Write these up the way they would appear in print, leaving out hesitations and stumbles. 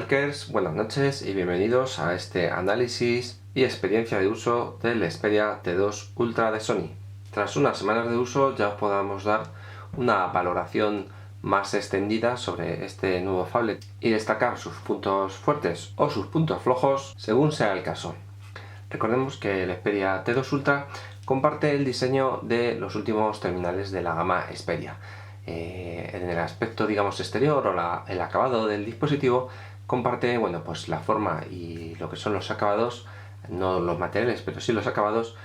Walkers, buenas noches y bienvenidos a este análisis y experiencia de uso del Xperia T2 Ultra de Sony. Tras unas semanas de uso ya os podamos dar una valoración más extendida sobre este nuevo phablet y destacar sus puntos fuertes o sus puntos flojos según sea el caso. Recordemos que el Xperia T2 Ultra comparte el diseño de los últimos terminales de la gama Xperia. En el aspecto, digamos, exterior o el acabado del dispositivo comparte, bueno, pues la forma y lo que son los acabados, no los materiales, pero sí los acabados,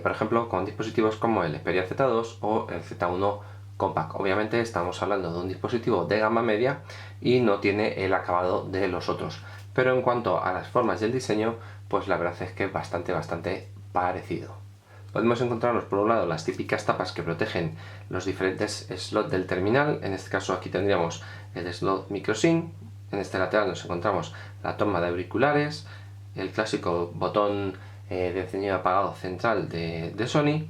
por ejemplo, con dispositivos como el Xperia Z2 o el Z1 Compact. Obviamente estamos hablando de un dispositivo de gama media y no tiene el acabado de los otros, pero en cuanto a las formas y el diseño, pues la verdad es que es bastante parecido. Podemos encontrarnos por un lado las típicas tapas que protegen los diferentes slots del terminal. En este caso aquí tendríamos el slot microSIM. En este lateral nos encontramos la toma de auriculares, el clásico botón de encendido y apagado central de Sony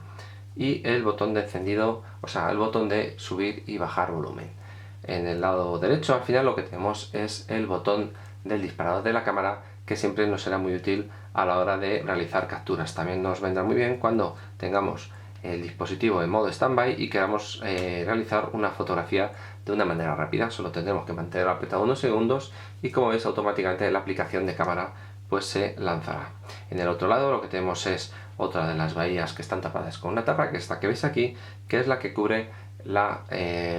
y el botón de encendido, o sea, el botón de subir y bajar volumen. En el lado derecho al final lo que tenemos es el botón del disparador de la cámara, que siempre nos será muy útil a la hora de realizar capturas. También nos vendrá muy bien cuando tengamos el dispositivo en modo standby y queramos realizar una fotografía de una manera rápida. Solo tendremos que mantenerlo apretado unos segundos y, como veis, automáticamente la aplicación de cámara pues se lanzará. En el otro lado lo que tenemos es otra de las bahías que están tapadas con una tapa, que es esta que veis aquí, que es la que cubre la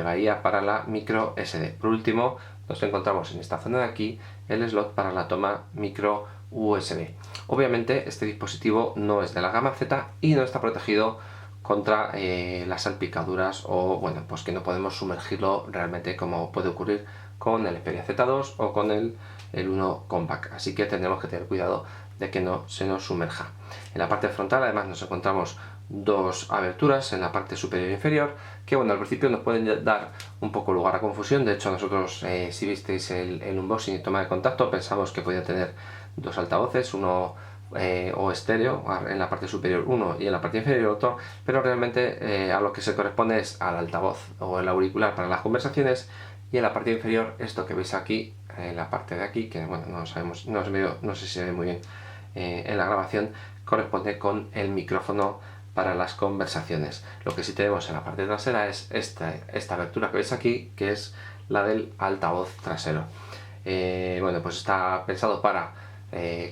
bahía para la micro SD. Por último, nos encontramos en esta zona de aquí el slot para la toma micro USB. Obviamente este dispositivo no es de la gama Z y no está protegido contra las salpicaduras, o bueno, pues que no podemos sumergirlo realmente como puede ocurrir con el Xperia Z2 o con el 1 Compact, así que tendremos que tener cuidado de que no se nos sumerja. En la parte frontal además nos encontramos dos aberturas en la parte superior e inferior que, bueno, al principio nos pueden dar un poco lugar a confusión. De hecho, nosotros si visteis el unboxing y toma de contacto, pensamos que podía tener dos altavoces, uno o estéreo, en la parte superior uno y en la parte inferior otro, pero realmente a lo que se corresponde es al altavoz o el auricular para las conversaciones, y en la parte inferior esto que veis aquí, en la parte de aquí, que bueno, no sabemos, no sé si se ve muy bien en la grabación, corresponde con el micrófono para las conversaciones. Lo que sí tenemos en la parte trasera es esta abertura que veis aquí, que es la del altavoz trasero. Bueno, pues está pensado para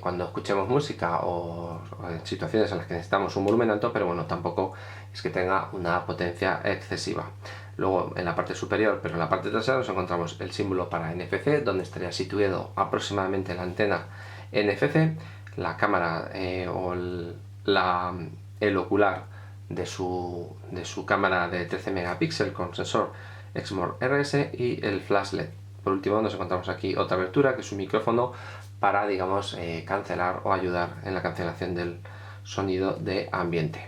cuando escuchemos música o en situaciones en las que necesitamos un volumen alto, pero bueno, tampoco es que tenga una potencia excesiva. Luego en la parte superior, pero en la parte trasera, nos encontramos el símbolo para NFC, donde estaría situado aproximadamente la antena NFC, la cámara o el ocular de su cámara de 13 megapíxeles con sensor Exmor RS y el flash LED. Por último nos encontramos aquí otra abertura que es un micrófono para, digamos, cancelar o ayudar en la cancelación del sonido de ambiente.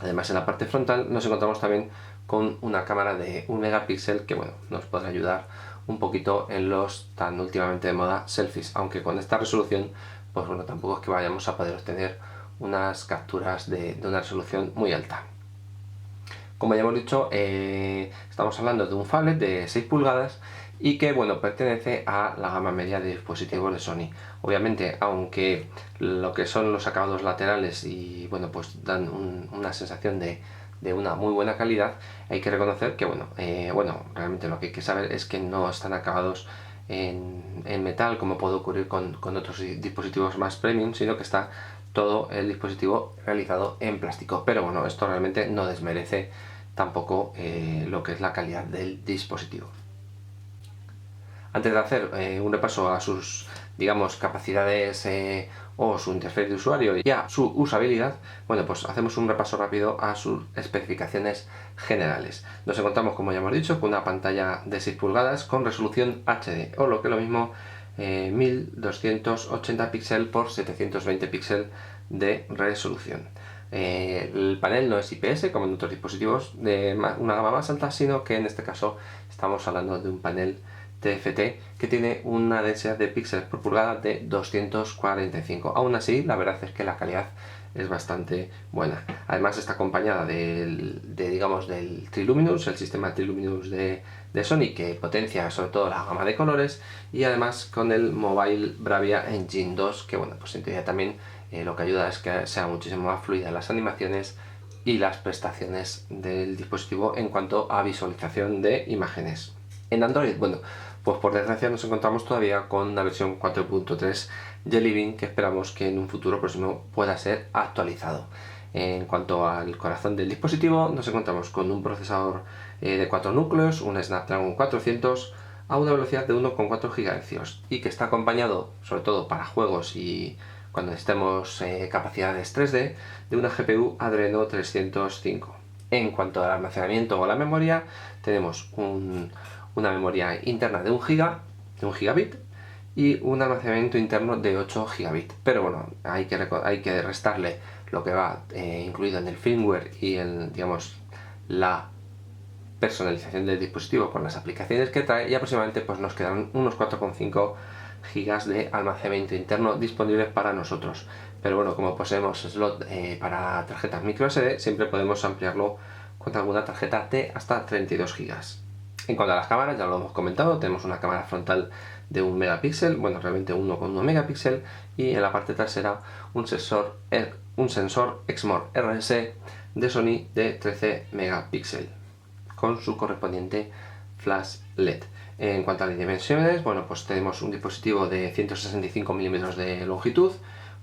Además, en la parte frontal nos encontramos también con una cámara de 1 megapíxel que, bueno, nos podrá ayudar un poquito en los tan últimamente de moda selfies, aunque con esta resolución pues bueno, tampoco es que vayamos a poder obtener unas capturas de una resolución muy alta. Como ya hemos dicho, estamos hablando de un phablet de 6 pulgadas y que, bueno, pertenece a la gama media de dispositivos de Sony. Obviamente, aunque lo que son los acabados laterales y bueno, pues dan una sensación de una muy buena calidad, hay que reconocer que bueno, realmente lo que hay que saber es que no están acabados en metal como puede ocurrir con otros dispositivos más premium, sino que está todo el dispositivo realizado en plástico. Pero bueno, esto realmente no desmerece tampoco lo que es la calidad del dispositivo. Antes de hacer un repaso a sus, digamos, capacidades o su interfaz de usuario y a su usabilidad, bueno, pues hacemos un repaso rápido a sus especificaciones generales. Nos encontramos, como ya hemos dicho, con una pantalla de 6 pulgadas con resolución HD, o lo que es lo mismo, 1280 píxeles por 720 píxeles de resolución. El panel no es IPS como en otros dispositivos de una gama más alta, sino que en este caso estamos hablando de un panel TFT que tiene una densidad de píxeles por pulgada de 245. Aún así, la verdad es que la calidad es bastante buena. Además está acompañada digamos, del Triluminous, el sistema Triluminous de Sony, que potencia sobre todo la gama de colores, y además con el Mobile Bravia Engine 2, que bueno, pues en teoría también lo que ayuda es que sea muchísimo más fluida las animaciones y las prestaciones del dispositivo en cuanto a visualización de imágenes. En Android, bueno, pues por desgracia nos encontramos todavía con una versión 4.3 Jelly Bean, que esperamos que en un futuro próximo pueda ser actualizado. En cuanto al corazón del dispositivo, nos encontramos con un procesador de 4 núcleos, un Snapdragon 400 a una velocidad de 1,4 GHz, y que está acompañado, sobre todo para juegos y cuando necesitemos capacidades 3D, de una GPU Adreno 305. En cuanto al almacenamiento o la memoria, tenemos una memoria interna de 1 gigabit, y un almacenamiento interno de 8 gigabit. Pero bueno, hay que restarle lo que va incluido en el firmware y en, digamos, la personalización del dispositivo con las aplicaciones que trae, y aproximadamente pues nos quedan unos 4,5 gigas de almacenamiento interno disponibles para nosotros. Pero bueno, como poseemos slot para tarjetas micro SD, siempre podemos ampliarlo con alguna tarjeta de hasta 32 gigas. En cuanto a las cámaras, ya lo hemos comentado, tenemos una cámara frontal de 1 megapíxel, bueno, realmente 1,1 megapíxel, y en la parte trasera un sensor Exmor RS de Sony de 13 megapíxeles con su correspondiente flash LED. En cuanto a las dimensiones, bueno, pues tenemos un dispositivo de 165 milímetros de longitud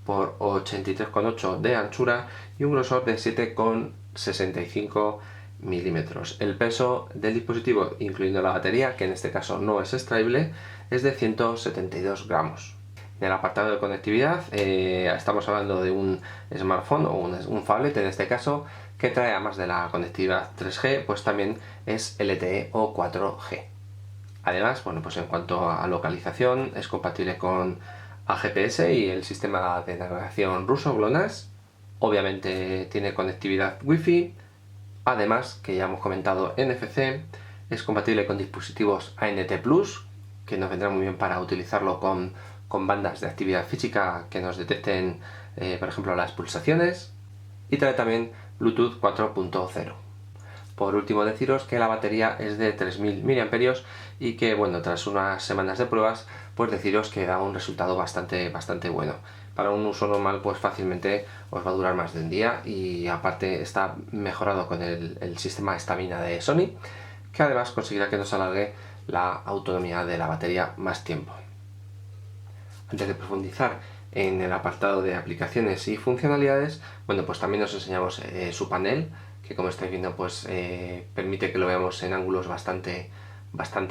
por 83,8 de anchura y un grosor de 7,65 milímetros. El peso del dispositivo, incluyendo la batería, que en este caso no es extraíble, es de 172 gramos. En el apartado de conectividad estamos hablando de un smartphone o un phablet en este caso, que trae, además de la conectividad 3G, pues también es LTE o 4G. Además, bueno, pues en cuanto a localización, es compatible con AGPS y el sistema de navegación ruso GLONASS. Obviamente tiene conectividad Wi-Fi. Además, que ya hemos comentado, NFC, es compatible con dispositivos ANT+, que nos vendrá muy bien para utilizarlo con bandas de actividad física que nos detecten, por ejemplo, las pulsaciones. Y trae también Bluetooth 4.0. Por último, deciros que la batería es de 3000 mAh y que, bueno, tras unas semanas de pruebas, pues deciros que da un resultado bastante bueno. Para un uso normal, pues fácilmente os va a durar más de un día, y aparte está mejorado con el sistema estamina de Sony, que además conseguirá que nos alargue la autonomía de la batería más tiempo. Antes de profundizar en el apartado de aplicaciones y funcionalidades, bueno, pues también os enseñamos su panel, que como estáis viendo, pues permite que lo veamos en ángulos bastante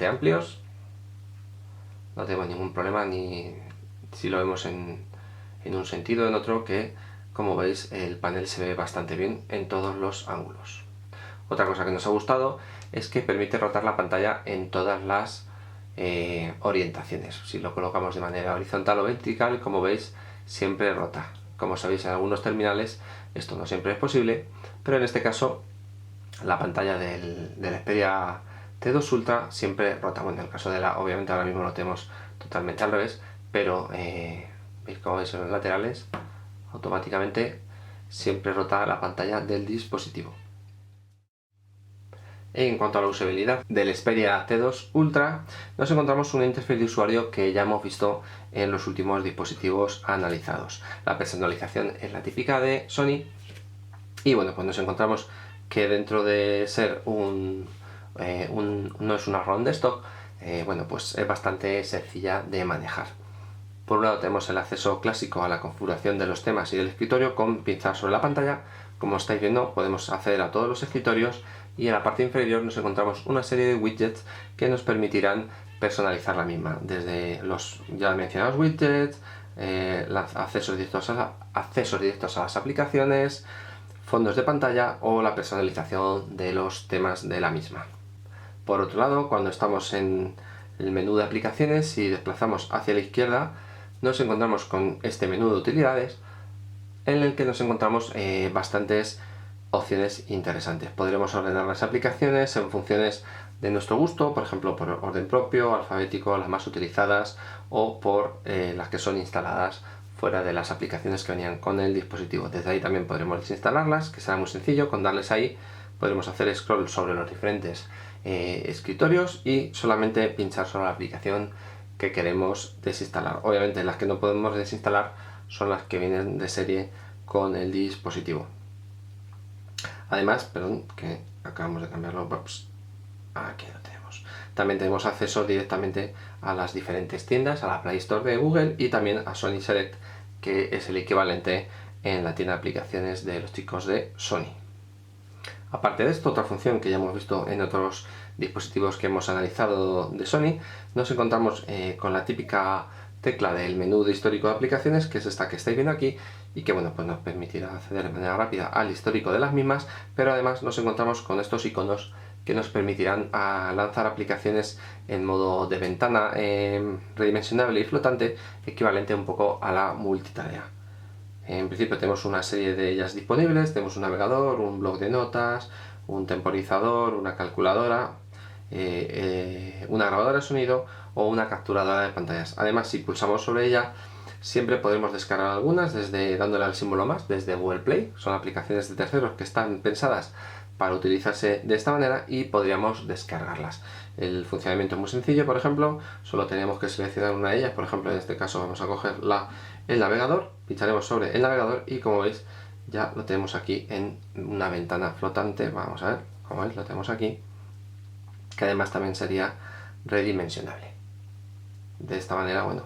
amplios. No tenemos ningún problema ni si lo vemos en un sentido o en otro, que como veis el panel se ve bastante bien en todos los ángulos. Otra cosa que nos ha gustado es que permite rotar la pantalla en todas las orientaciones. Si lo colocamos de manera horizontal o vertical, como veis, siempre rota. Como sabéis, en algunos terminales esto no siempre es posible, pero en este caso la pantalla del Xperia T2 Ultra siempre rota. Bueno, en el caso de obviamente ahora mismo lo tenemos totalmente al revés, pero veis, como veis en los laterales, automáticamente siempre rota la pantalla del dispositivo. En cuanto a la usabilidad del Xperia T2 Ultra, nos encontramos una interfaz de usuario que ya hemos visto en los últimos dispositivos analizados. La personalización es la típica de Sony, y bueno, pues nos encontramos que dentro de ser no es una ROM de stock, bueno, pues es bastante sencilla de manejar. Por un lado tenemos el acceso clásico a la configuración de los temas y del escritorio con pinzar sobre la pantalla. Como estáis viendo, podemos acceder a todos los escritorios, y en la parte inferior nos encontramos una serie de widgets que nos permitirán personalizar la misma, desde los ya mencionados widgets, accesos directos a las aplicaciones, fondos de pantalla o la personalización de los temas de la misma. Por otro lado, cuando estamos en el menú de aplicaciones y desplazamos hacia la izquierda, nos encontramos con este menú de utilidades, en el que nos encontramos bastantes opciones interesantes. Podremos ordenar las aplicaciones en funciones de nuestro gusto, por ejemplo por orden propio, alfabético, las más utilizadas o por las que son instaladas fuera de las aplicaciones que venían con el dispositivo. Desde ahí también podremos desinstalarlas, que será muy sencillo. Con darles ahí podremos hacer scroll sobre los diferentes escritorios y solamente pinchar sobre la aplicación que queremos desinstalar. Obviamente las que no podemos desinstalar son las que vienen de serie con el dispositivo. Además, perdón, que acabamos de cambiarlo, aquí lo tenemos. También tenemos acceso directamente a las diferentes tiendas, a la Play Store de Google y también a Sony Select, que es el equivalente en la tienda de aplicaciones de los chicos de Sony. Aparte de esto, otra función que ya hemos visto en otros dispositivos que hemos analizado de Sony, nos encontramos con la típica tecla del menú de histórico de aplicaciones, que es esta que estáis viendo aquí, y que bueno, pues nos permitirá acceder de manera rápida al histórico de las mismas, pero además nos encontramos con estos iconos que nos permitirán lanzar aplicaciones en modo de ventana redimensionable y flotante, equivalente un poco a la multitarea. En principio tenemos una serie de ellas disponibles, tenemos un navegador, un bloc de notas, un temporizador, una calculadora, una grabadora de sonido o una capturadora de pantallas. Además, si pulsamos sobre ella, siempre podremos descargar algunas desde dándole al símbolo más desde Google Play. Son aplicaciones de terceros que están pensadas para utilizarse de esta manera y podríamos descargarlas. El funcionamiento es muy sencillo, por ejemplo, solo tenemos que seleccionar una de ellas. Por ejemplo, en este caso vamos a coger el navegador, pincharemos sobre el navegador y como veis ya lo tenemos aquí en una ventana flotante. Vamos a ver, como veis lo tenemos aquí, que además también sería redimensionable. De esta manera, bueno,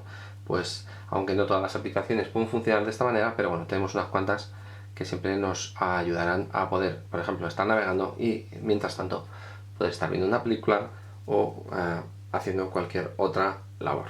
pues aunque no todas las aplicaciones pueden funcionar de esta manera, pero bueno, tenemos unas cuantas que siempre nos ayudarán a poder, por ejemplo, estar navegando y mientras tanto poder estar viendo una película o haciendo cualquier otra labor.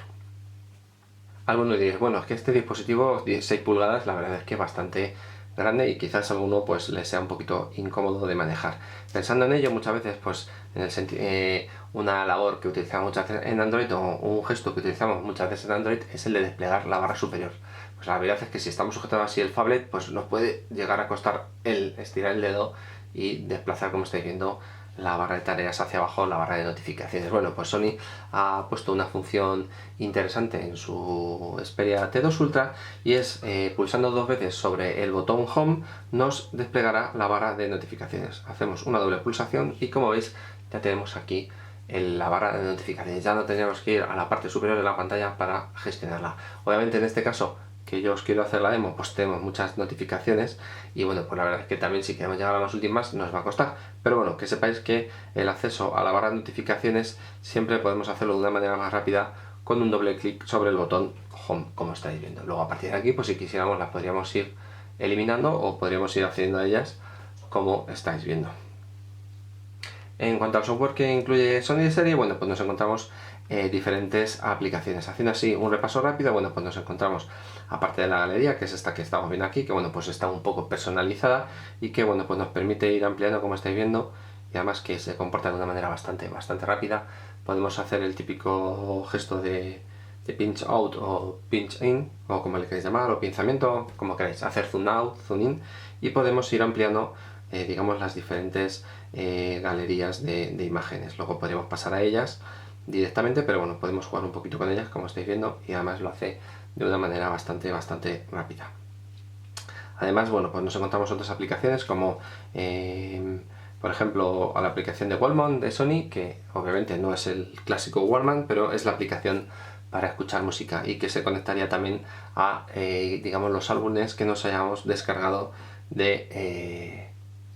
Algunos diréis, bueno, es que este dispositivo 16 pulgadas la verdad es que es bastante grande y quizás a alguno pues le sea un poquito incómodo de manejar. Pensando en ello, muchas veces pues en el una labor que utilizamos muchas veces en Android o un gesto que utilizamos muchas veces en Android es el de desplegar la barra superior. Pues la verdad es que si estamos sujetando así el phablet, pues nos puede llegar a costar el estirar el dedo y desplazar, como estáis viendo, la barra de tareas hacia abajo, la barra de notificaciones. Bueno, pues Sony ha puesto una función interesante en su Xperia T2 Ultra y es pulsando dos veces sobre el botón Home nos desplegará la barra de notificaciones. Hacemos una doble pulsación y como veis ya tenemos aquí la barra de notificaciones. Ya no tenemos que ir a la parte superior de la pantalla para gestionarla. Obviamente en este caso que yo os quiero hacer la demo, pues tenemos muchas notificaciones y bueno, pues la verdad es que también si queremos llegar a las últimas nos va a costar, pero bueno, que sepáis que el acceso a la barra de notificaciones siempre podemos hacerlo de una manera más rápida con un doble clic sobre el botón Home, como estáis viendo. Luego a partir de aquí, pues si quisiéramos las podríamos ir eliminando o podríamos ir accediendo a ellas como estáis viendo. En cuanto al software que incluye Sony de serie, bueno, pues nos encontramos diferentes aplicaciones. Haciendo así un repaso rápido, bueno, pues nos encontramos, aparte de la galería, que es esta que estamos viendo aquí, que bueno, pues está un poco personalizada y que bueno, pues nos permite ir ampliando como estáis viendo y además que se comporta de una manera bastante rápida. Podemos hacer el típico gesto de pinch out o pinch in, o como le queréis llamar, o pinzamiento, como queráis, hacer zoom out, zoom in, y podemos ir ampliando digamos las diferentes galerías de imágenes. Luego podríamos pasar a ellas directamente, pero bueno, podemos jugar un poquito con ellas como estáis viendo y además lo hace de una manera bastante rápida. Además, bueno, pues nos encontramos otras aplicaciones como por ejemplo a la aplicación de Wallman de Sony, que obviamente no es el clásico Wallman, pero es la aplicación para escuchar música y que se conectaría también a digamos los álbumes que nos hayamos descargado de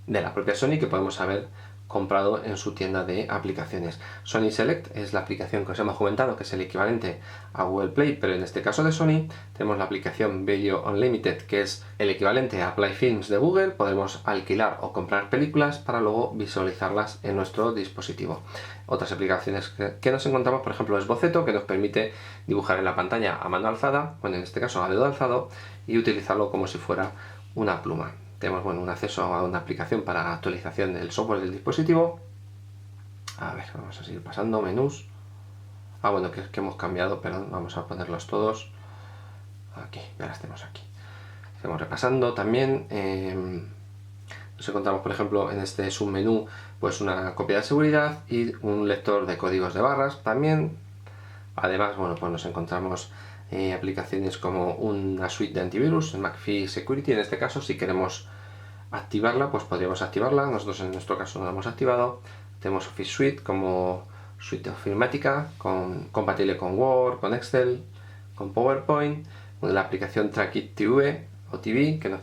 la propia Sony, que podemos haber comprado en su tienda de aplicaciones. Sony Select es la aplicación que os hemos comentado, que es el equivalente a Google Play, pero en este caso de Sony. Tenemos la aplicación Video Unlimited, que es el equivalente a Play Films de Google. Podemos alquilar o comprar películas para luego visualizarlas en nuestro dispositivo. Otras aplicaciones que nos encontramos, por ejemplo, es Boceto, que nos permite dibujar en la pantalla a mano alzada, bueno, en este caso a dedo alzado, y utilizarlo como si fuera una pluma. Tenemos bueno, un acceso a una aplicación para actualización del software del dispositivo. A ver, vamos a seguir pasando, menús. Bueno, que hemos cambiado, perdón, vamos a ponerlos todos. Aquí, ya las tenemos aquí. Seguimos repasando también. Nos encontramos, por ejemplo, en este submenú, pues una copia de seguridad y un lector de códigos de barras también. Además, bueno, pues nos encontramos aplicaciones como una suite de antivirus, McAfee Security. En este caso, si queremos activarla, pues podríamos activarla. Nosotros en nuestro caso no la hemos activado. Tenemos Office Suite como suite ofimática, compatible con Word, con Excel, con PowerPoint. La aplicación Trackit TV o TV que nos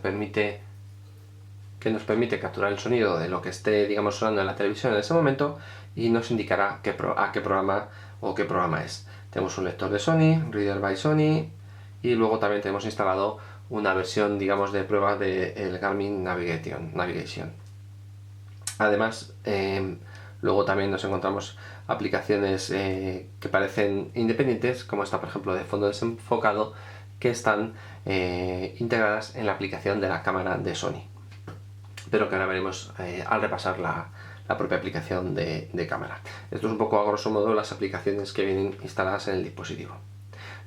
permite capturar el sonido de lo que esté, digamos, sonando en la televisión en ese momento y nos indicará a qué programa es. Tenemos un lector de Sony, Reader by Sony, y luego también tenemos instalado una versión, digamos, de prueba del Garmin Navigation. Además, luego también nos encontramos aplicaciones que parecen independientes, como esta, por ejemplo, de fondo desenfocado, que están integradas en la aplicación de la cámara de Sony, pero que ahora veremos al repasar la propia aplicación de cámara. Esto es un poco a grosso modo las aplicaciones que vienen instaladas en el dispositivo.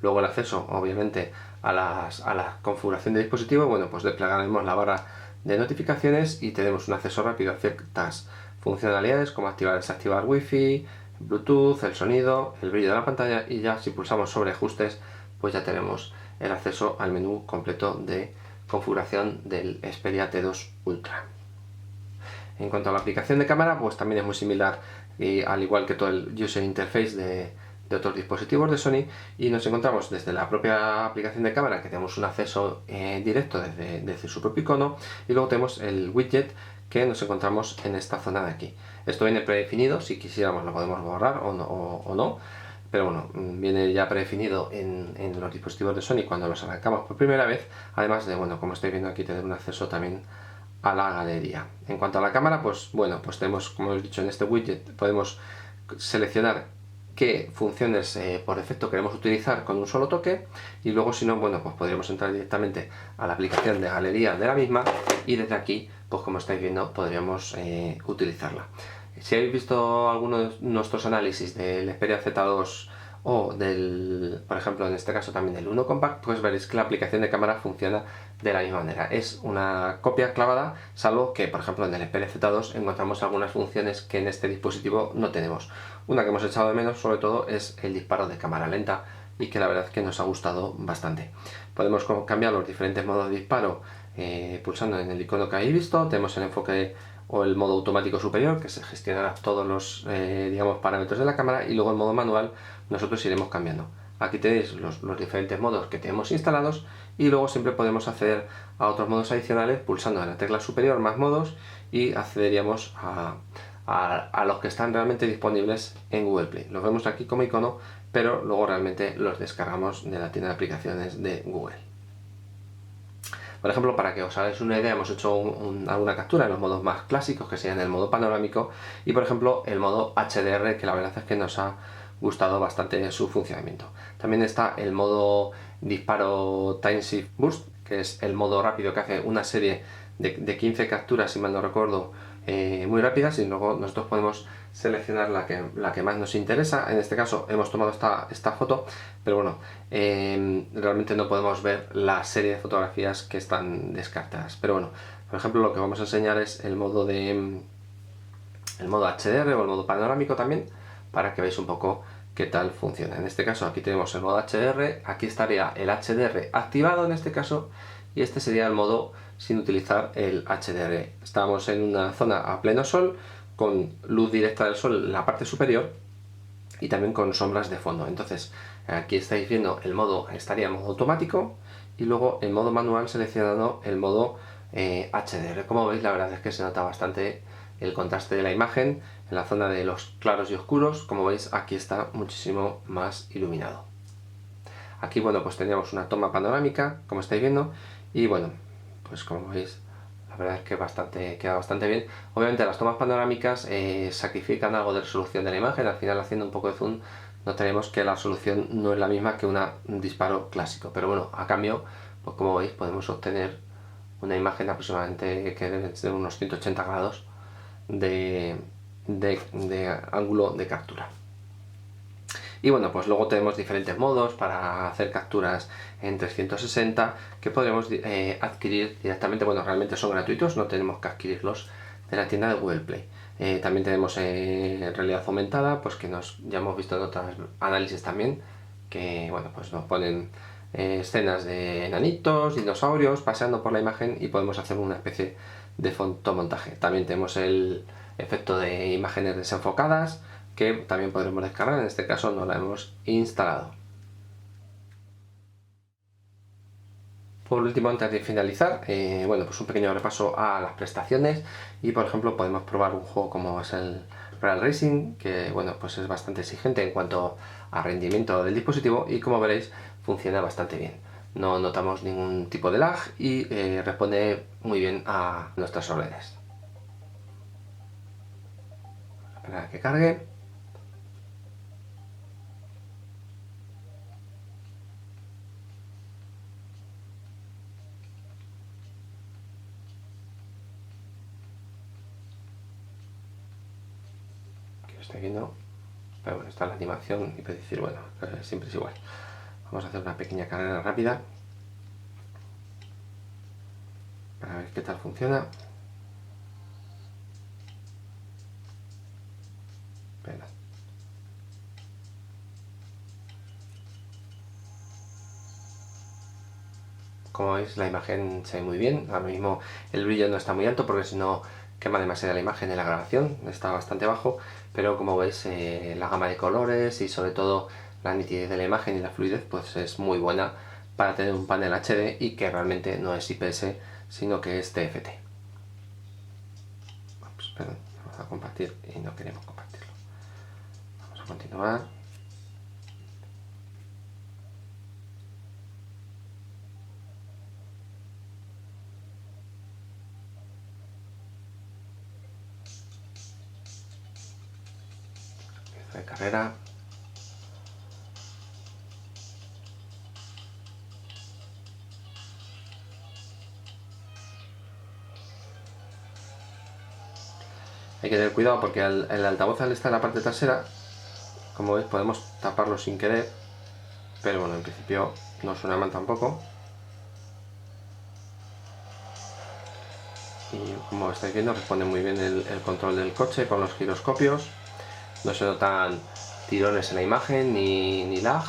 Luego el acceso, obviamente, a la configuración del dispositivo, bueno, pues desplegaremos la barra de notificaciones y tenemos un acceso rápido a ciertas funcionalidades como activar y desactivar Wi-Fi, Bluetooth, el sonido, el brillo de la pantalla, y ya si pulsamos sobre ajustes, pues ya tenemos el acceso al menú completo de configuración del Xperia T2 Ultra. En cuanto a la aplicación de cámara, pues también es muy similar, y al igual que todo el user interface de otros dispositivos de Sony, y nos encontramos desde la propia aplicación de cámara, que tenemos un acceso directo desde su propio icono, y luego tenemos el widget que nos encontramos en esta zona de aquí. Esto viene predefinido, si quisiéramos lo podemos borrar o no, pero bueno, viene ya predefinido en los dispositivos de Sony cuando los arrancamos por primera vez, además de, bueno, como estáis viendo aquí, tener un acceso también a la galería. En cuanto a la cámara, pues bueno, pues tenemos, como he dicho, en este widget podemos seleccionar qué funciones por defecto queremos utilizar con un solo toque, y luego, si no, bueno, pues podríamos entrar directamente a la aplicación de galería de la misma y desde aquí, pues como estáis viendo, podríamos utilizarla. Si habéis visto alguno de nuestros análisis del Xperia Z2 o del, por ejemplo, en este caso también del 1 Compact, pues veréis que la aplicación de cámara funciona de la misma manera. Es una copia clavada, salvo que, por ejemplo, en el Xperia Z2 encontramos algunas funciones que en este dispositivo no tenemos. Una que hemos echado de menos, sobre todo, es el disparo de cámara lenta, y que la verdad es que nos ha gustado bastante. Podemos cambiar los diferentes modos de disparo pulsando en el icono que habéis visto. Tenemos el enfoque o el modo automático superior, que se gestionará todos los digamos, parámetros de la cámara, y luego el modo manual nosotros iremos cambiando. Aquí tenéis los diferentes modos que tenemos instalados, y luego siempre podemos acceder a otros modos adicionales pulsando en la tecla superior más modos, y accederíamos a los que están realmente disponibles en Google Play. Los vemos aquí como icono, pero luego realmente los descargamos de la tienda de aplicaciones de Google. Por ejemplo, para que os hagáis una idea, hemos hecho alguna captura en los modos más clásicos, que serían el modo panorámico y, por ejemplo, el modo HDR, que la verdad es que nos ha gustado bastante su funcionamiento. También está el modo disparo Time Shift Burst, que es el modo rápido que hace una serie de 15 capturas, si mal no recuerdo, muy rápidas, y luego nosotros podemos seleccionar la que más nos interesa. En este caso hemos tomado esta foto, pero bueno, realmente no podemos ver la serie de fotografías que están descartadas. Pero bueno, por ejemplo, lo que vamos a enseñar es el modo HDR o el modo panorámico también, para que veáis un poco qué tal funciona. En este caso aquí tenemos el modo HDR, aquí estaría el HDR activado en este caso, y este sería el modo sin utilizar el HDR. Estamos en una zona a pleno sol, con luz directa del sol en la parte superior y también con sombras de fondo. Entonces aquí estáis viendo el modo, estaría en modo automático, y luego en modo manual seleccionando el modo HDR. Como veis, la verdad es que se nota bastante el contraste de la imagen en la zona de los claros y oscuros. Como veis, aquí está muchísimo más iluminado. Aquí, bueno, pues teníamos una toma panorámica, como estáis viendo, y bueno, pues como veis, la verdad es que queda bastante bien. Obviamente las tomas panorámicas sacrifican algo de resolución de la imagen. Al final, haciendo un poco de zoom, notaremos que la resolución no es la misma que un disparo clásico, pero bueno, a cambio, pues como veis, podemos obtener una imagen aproximadamente que debe ser unos 180 grados de ángulo de captura. Y bueno, pues luego tenemos diferentes modos para hacer capturas en 360 que podremos adquirir directamente. Bueno, realmente son gratuitos, no tenemos que adquirirlos de la tienda de Google Play. También tenemos realidad aumentada, pues que ya hemos visto en otros análisis también, que bueno, pues nos ponen escenas de enanitos, dinosaurios paseando por la imagen y podemos hacer una especie de fotomontaje. También tenemos el efecto de imágenes desenfocadas, que también podremos descargar, en este caso no la hemos instalado. Por último, antes de finalizar, bueno, pues un pequeño repaso a las prestaciones y por ejemplo podemos probar un juego como es el Real Racing, que bueno, pues es bastante exigente en cuanto a rendimiento del dispositivo y como veréis funciona bastante bien. No notamos ningún tipo de lag y responde muy bien a nuestras órdenes. Esperar a que cargue. Estoy viendo, pero bueno, está la animación y puedes decir, bueno, siempre es igual. Vamos a hacer una pequeña carrera rápida para ver qué tal funciona. Espera. Como veis, la imagen se ve muy bien. Ahora mismo el brillo no está muy alto porque si no quema demasiado la imagen en la grabación, está bastante bajo, pero como veis la gama de colores y sobre todo la nitidez de la imagen y la fluidez pues es muy buena para tener un panel HD y que realmente no es IPS sino que es TFT. Perdón, vamos a compartir y no queremos compartirlo. Vamos a continuar. De carrera. Hay que tener cuidado porque el altavoz al estar en la parte trasera, como veis podemos taparlo sin querer, pero bueno, en principio no suena mal tampoco. Y como estáis viendo responde muy bien el control del coche con los giroscopios, no se notan tirones en la imagen ni lag.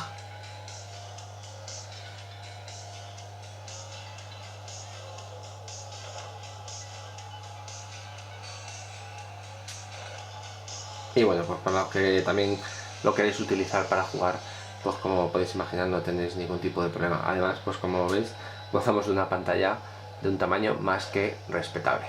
Y bueno, pues para los que también lo queréis utilizar para jugar, pues como podéis imaginar no tenéis ningún tipo de problema. Además, pues como veis, gozamos de una pantalla de un tamaño más que respetable.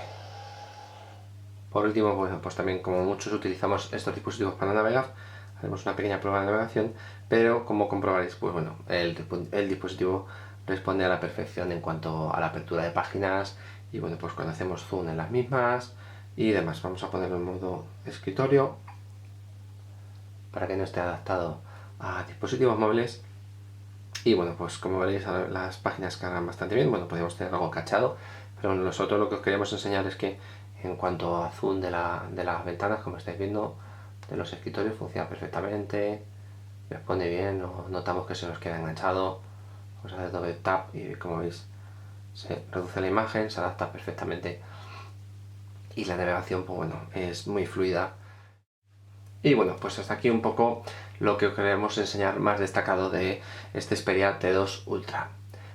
Por último, bueno, pues también como muchos utilizamos estos dispositivos para navegar, haremos una pequeña prueba de navegación, pero como comprobaréis, pues bueno, el dispositivo responde a la perfección en cuanto a la apertura de páginas y bueno, pues cuando hacemos zoom en las mismas y demás. Vamos a ponerlo en modo escritorio para que no esté adaptado a dispositivos móviles. Y bueno, pues como veréis las páginas cargan bastante bien. Bueno, podemos tener algo cachado, pero bueno, nosotros lo que os queremos enseñar es que en cuanto a zoom de las ventanas, como estáis viendo, de los escritorios funciona perfectamente, responde bien, no notamos que se nos queda enganchado. Vamos a hacer doble tap y como veis se reduce la imagen, se adapta perfectamente y la navegación pues bueno, es muy fluida. Y bueno, pues hasta aquí un poco lo que os queremos enseñar más destacado de este Xperia T2 Ultra.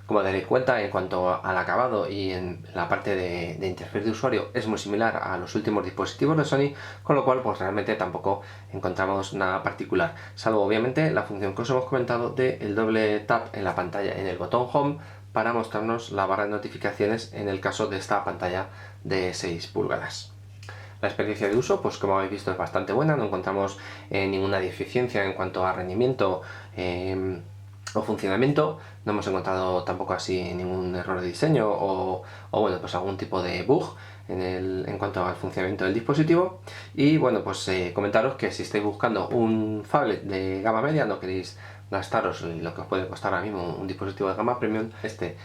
Como daréis cuenta, en cuanto al acabado y en la parte de interfaz de usuario es muy similar a los últimos dispositivos de Sony, con lo cual pues realmente tampoco encontramos nada particular, salvo obviamente la función que os hemos comentado del doble tap en la pantalla en el botón Home para mostrarnos la barra de notificaciones en el caso de esta pantalla de 6 pulgadas. La experiencia de uso, pues como habéis visto, es bastante buena, no encontramos ninguna deficiencia en cuanto a rendimiento o funcionamiento, no hemos encontrado tampoco así ningún error de diseño o bueno, pues algún tipo de bug en cuanto al funcionamiento del dispositivo. Y bueno, pues comentaros que si estáis buscando un phablet de gama media, no queréis gastaros lo que os puede costar ahora mismo un dispositivo de gama premium, este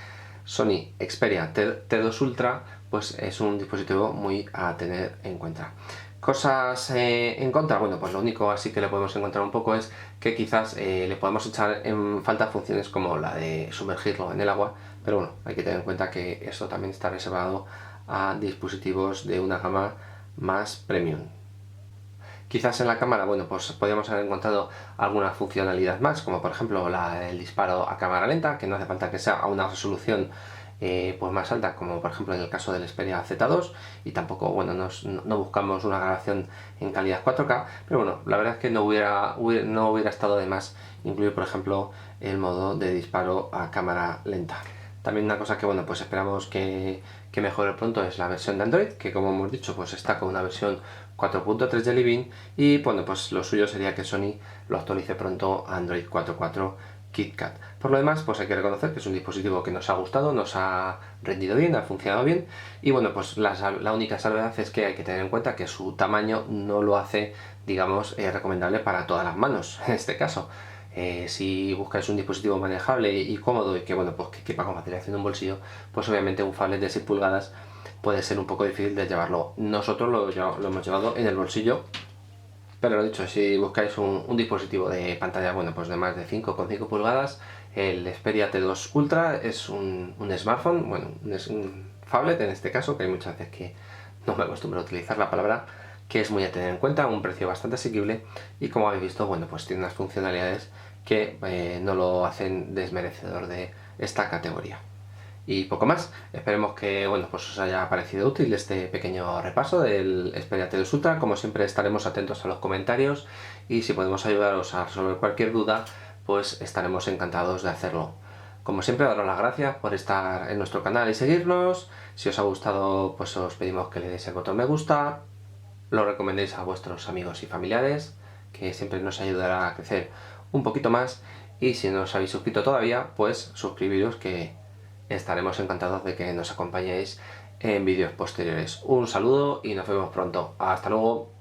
Sony Xperia T2 Ultra pues es un dispositivo muy a tener en cuenta. Cosas en contra, bueno, pues lo único así que le podemos encontrar un poco es que quizás le podemos echar en falta funciones como la de sumergirlo en el agua, pero bueno, hay que tener en cuenta que esto también está reservado a dispositivos de una gama más premium. Quizás en la cámara, bueno, pues podríamos haber encontrado alguna funcionalidad más, como por ejemplo el disparo a cámara lenta, que no hace falta que sea a una resolución pues más alta, como por ejemplo en el caso del Xperia Z2, y tampoco, bueno, no buscamos una grabación en calidad 4K, pero bueno, la verdad es que no hubiera estado de más incluir, por ejemplo, el modo de disparo a cámara lenta. También una cosa que, bueno, pues esperamos que mejore pronto es la versión de Android, que como hemos dicho, pues está con una versión 4.3 de Living, y bueno, pues lo suyo sería que Sony lo actualice pronto a Android 4.4 KitKat. Por lo demás, pues hay que reconocer que es un dispositivo que nos ha gustado, nos ha rendido bien, ha funcionado bien, y bueno, pues la única salvedad es que hay que tener en cuenta que su tamaño no lo hace, digamos, recomendable para todas las manos, en este caso. Si buscáis un dispositivo manejable y cómodo y que, bueno, pues que quepa con facilidad en un bolsillo, pues obviamente un phablet de 6 pulgadas puede ser un poco difícil de llevarlo. Nosotros lo hemos llevado en el bolsillo, pero lo dicho, si buscáis un dispositivo de pantalla, bueno, pues de más de 5,5 pulgadas, el Xperia T2 Ultra es un smartphone, bueno, es un phablet en este caso, que hay muchas veces que no me acostumbro a utilizar la palabra, que es muy a tener en cuenta, un precio bastante asequible, y como habéis visto, bueno, pues tiene unas funcionalidades que no lo hacen desmerecedor de esta categoría. Y poco más, esperemos que, bueno, pues os haya parecido útil este pequeño repaso del Xperia T2 Ultra. Como siempre, estaremos atentos a los comentarios, y si podemos ayudaros a resolver cualquier duda, pues estaremos encantados de hacerlo. Como siempre, daros las gracias por estar en nuestro canal y seguirnos. Si os ha gustado, pues os pedimos que le deis el botón me gusta, lo recomendéis a vuestros amigos y familiares, que siempre nos ayudará a crecer un poquito más, y si no os habéis suscrito todavía, pues suscribiros, que estaremos encantados de que nos acompañéis en vídeos posteriores. Un saludo y nos vemos pronto. Hasta luego.